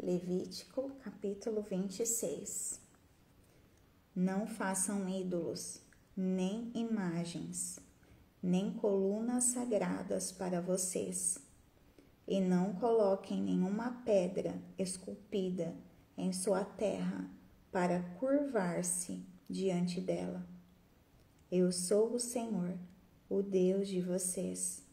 Levítico, capítulo 26. Não façam ídolos, nem imagens, nem colunas sagradas para vocês, e não coloquem nenhuma pedra esculpida em sua terra para curvar-se diante dela. Eu sou o Senhor, o Deus de vocês.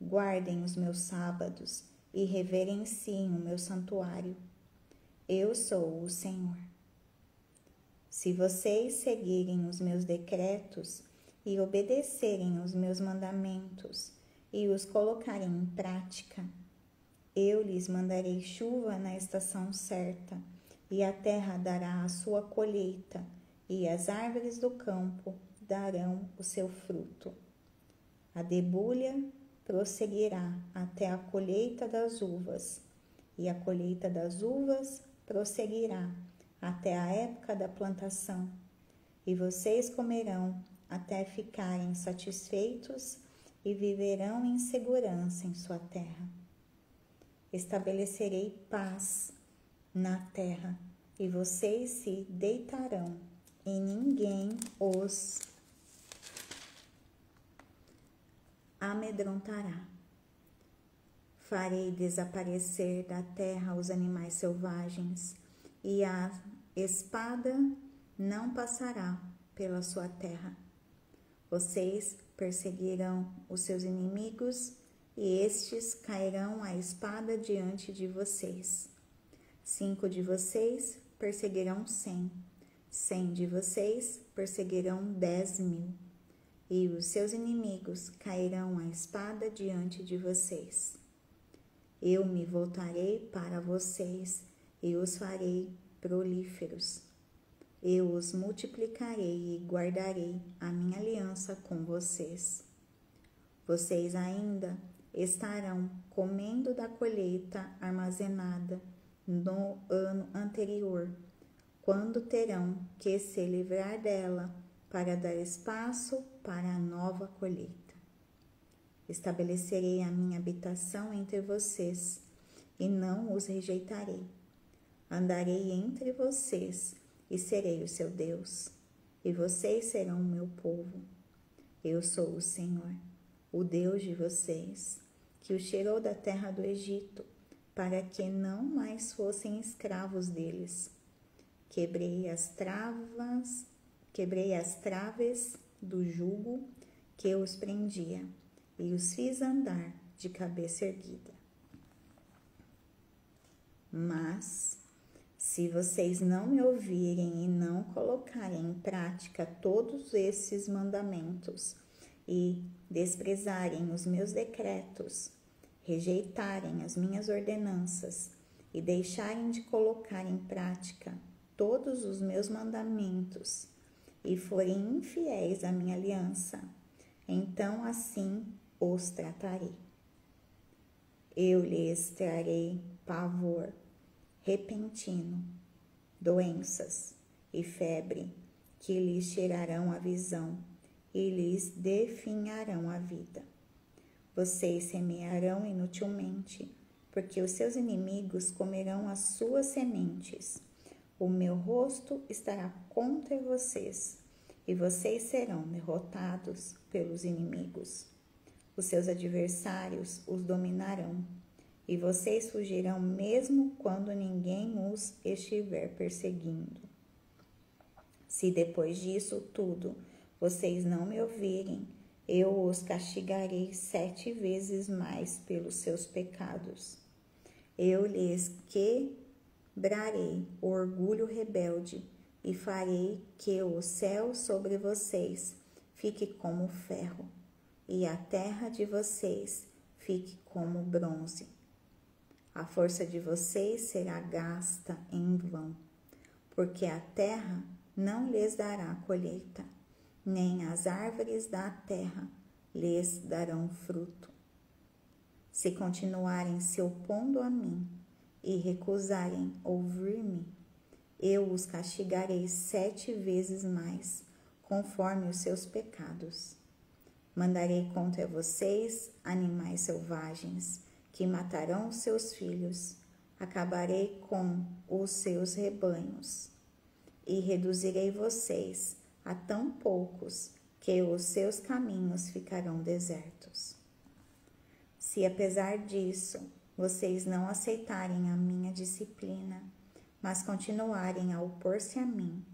Guardem os meus sábados e reverenciem o meu santuário. Eu sou o Senhor. Se vocês seguirem os meus decretos e obedecerem os meus mandamentos e os colocarem em prática, eu lhes mandarei chuva na estação certa, e a terra dará a sua colheita, e as árvores do campo darão o seu fruto. A debulha prosseguirá até a colheita das uvas, e a colheita das uvas prosseguirá até a época da plantação, e vocês comerão até ficarem satisfeitos e viverão em segurança em sua terra. Estabelecerei paz na terra, e vocês se deitarão, e ninguém os amedrontará. Farei desaparecer da terra os animais selvagens, e a espada não passará pela sua terra. Vocês perseguirão os seus inimigos, e estes cairão à espada diante de vocês. 5 de vocês perseguirão 100, 100 de vocês perseguirão 10.000. E os seus inimigos cairão à espada diante de vocês. Eu me voltarei para vocês e os farei prolíferos. Eu os multiplicarei e guardarei a minha aliança com vocês. Vocês ainda estarão comendo da colheita armazenada no ano anterior, quando terão que se livrar dela para dar espaço para a nova colheita. Estabelecerei a minha habitação entre vocês e não os rejeitarei. Andarei entre vocês e serei o seu Deus, e vocês serão o meu povo. Eu sou o Senhor, o Deus de vocês, que os tirou da terra do Egito, para que não mais fossem escravos deles. Quebrei as traves do jugo que os prendia e os fiz andar de cabeça erguida. Mas, se vocês não me ouvirem e não colocarem em prática todos esses mandamentos e desprezarem os meus decretos, rejeitarem as minhas ordenanças e deixarem de colocar em prática todos os meus mandamentos e forem infiéis à minha aliança, então assim os tratarei. Eu lhes trarei pavor repentino, doenças e febre que lhes tirarão a visão e lhes definharão a vida. Vocês semearão inutilmente, porque os seus inimigos comerão as suas sementes. O meu rosto estará contra vocês, e vocês serão derrotados pelos inimigos. Os seus adversários os dominarão, e vocês fugirão mesmo quando ninguém os estiver perseguindo. Se depois disso tudo vocês não me ouvirem, eu os castigarei 7 vezes mais pelos seus pecados. Eu lhes quebrarei o orgulho rebelde e farei que o céu sobre vocês fique como ferro e a terra de vocês fique como bronze. A força de vocês será gasta em vão, porque a terra não lhes dará colheita, nem as árvores da terra lhes darão fruto. Se continuarem se opondo a mim e recusarem ouvir-me, eu os castigarei 7 vezes mais, conforme os seus pecados. Mandarei contra vocês animais selvagens, que matarão os seus filhos, acabarei com os seus rebanhos e reduzirei vocês a tão poucos que os seus caminhos ficarão desertos. Se apesar disso vocês não aceitarem a minha disciplina, mas continuarem a opor-se a mim,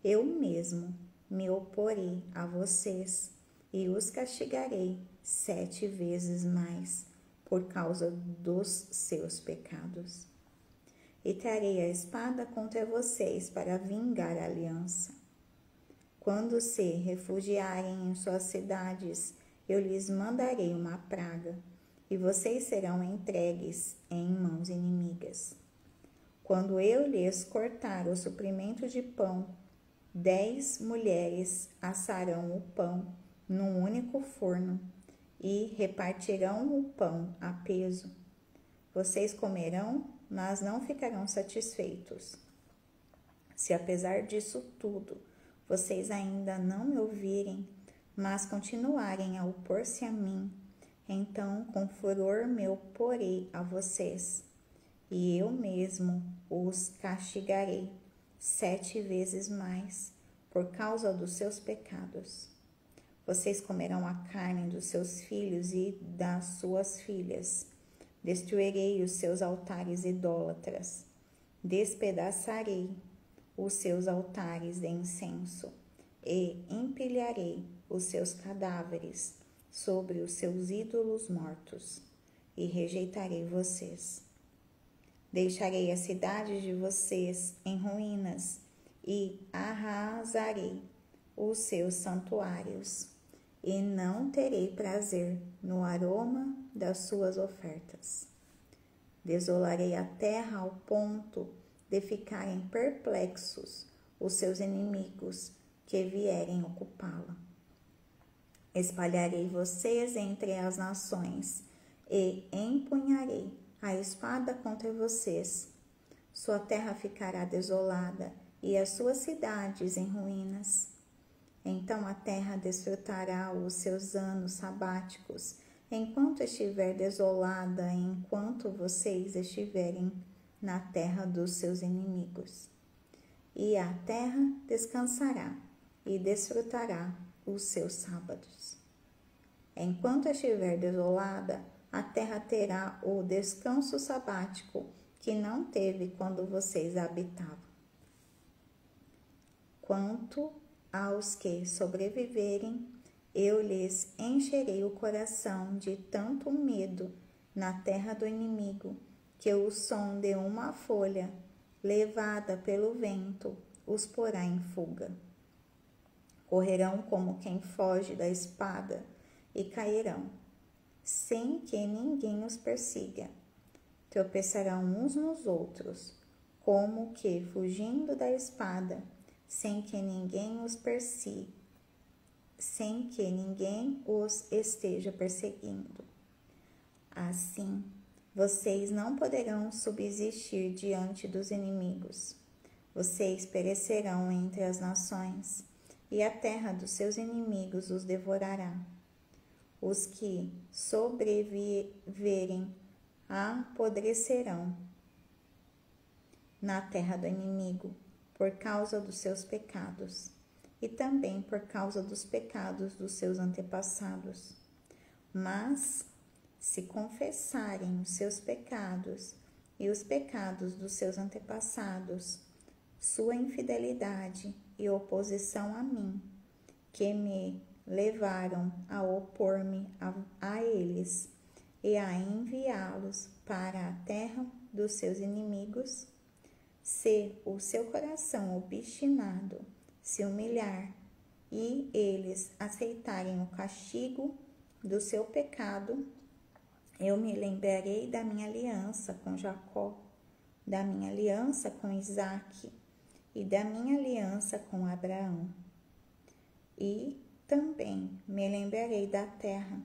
eu mesmo me oporei a vocês e os castigarei 7 vezes mais por causa dos seus pecados. E trarei a espada contra vocês para vingar a aliança. Quando se refugiarem em suas cidades, eu lhes mandarei uma praga, e vocês serão entregues em mãos inimigas. Quando eu lhes cortar o suprimento de pão, 10 mulheres assarão o pão num único forno e repartirão o pão a peso. Vocês comerão, mas não ficarão satisfeitos. Se apesar disso tudo, vocês ainda não me ouvirem, mas continuarem a opor-se a mim, então com furor me oporei a vocês, e eu mesmo os castigarei 7 vezes mais por causa dos seus pecados. Vocês comerão a carne dos seus filhos e das suas filhas. Destruirei os seus altares idólatras. Despedaçarei os seus altares de incenso e empilharei os seus cadáveres sobre os seus ídolos mortos e rejeitarei vocês. Deixarei as cidades de vocês em ruínas e arrasarei os seus santuários e não terei prazer no aroma das suas ofertas. Desolarei a terra ao ponto de ficarem perplexos os seus inimigos que vierem ocupá-la. Espalharei vocês entre as nações e empunharei a espada contra vocês. Sua terra ficará desolada e as suas cidades em ruínas. Então a terra desfrutará os seus anos sabáticos, enquanto estiver desolada, enquanto vocês estiverem na terra dos seus inimigos. E a terra descansará e desfrutará os seus sábados. Enquanto estiver desolada, a terra terá o descanso sabático que não teve quando vocês a habitavam. Quanto aos que sobreviverem, eu lhes encherei o coração de tanto medo na terra do inimigo, que o som de uma folha levada pelo vento os porá em fuga. Correrão como quem foge da espada e cairão, sem que ninguém os persiga. Tropeçarão uns nos outros, como que fugindo da espada, sem que ninguém os esteja perseguindo. Assim, vocês não poderão subsistir diante dos inimigos. Vocês perecerão entre as nações, e a terra dos seus inimigos os devorará. Os que sobreviverem apodrecerão na terra do inimigo por causa dos seus pecados e também por causa dos pecados dos seus antepassados. Mas, se confessarem os seus pecados e os pecados dos seus antepassados, sua infidelidade e oposição a mim, que me levaram a opor-me a eles e a enviá-los para a terra dos seus inimigos, se o seu coração obstinado se humilhar e eles aceitarem o castigo do seu pecado, eu me lembrarei da minha aliança com Jacó, da minha aliança com Isaque e da minha aliança com Abraão. E também me lembrarei da terra,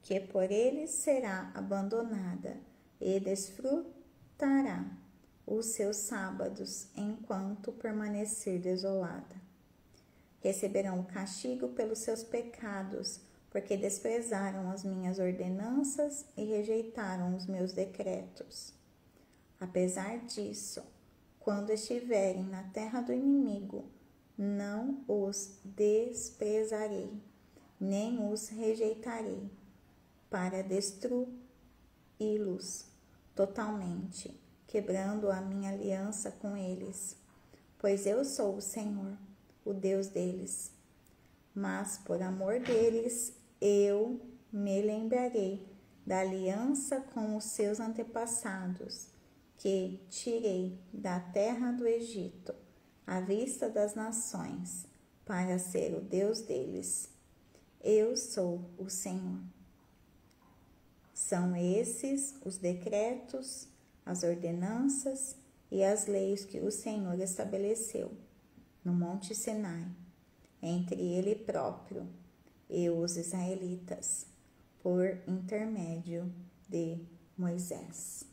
que por eles será abandonada, e desfrutará os seus sábados enquanto permanecer desolada. Receberão o castigo pelos seus pecados, porque desprezaram as minhas ordenanças e rejeitaram os meus decretos. Apesar disso, quando estiverem na terra do inimigo, não os desprezarei, nem os rejeitarei, para destruí-los totalmente, quebrando a minha aliança com eles. Pois eu sou o Senhor, o Deus deles. Mas por amor deles, eu me lembrarei da aliança com os seus antepassados, que tirei da terra do Egito, à vista das nações, para ser o Deus deles. Eu sou o Senhor. São esses os decretos, as ordenanças e as leis que o Senhor estabeleceu no Monte Sinai, entre ele próprio e os israelitas, por intermédio de Moisés.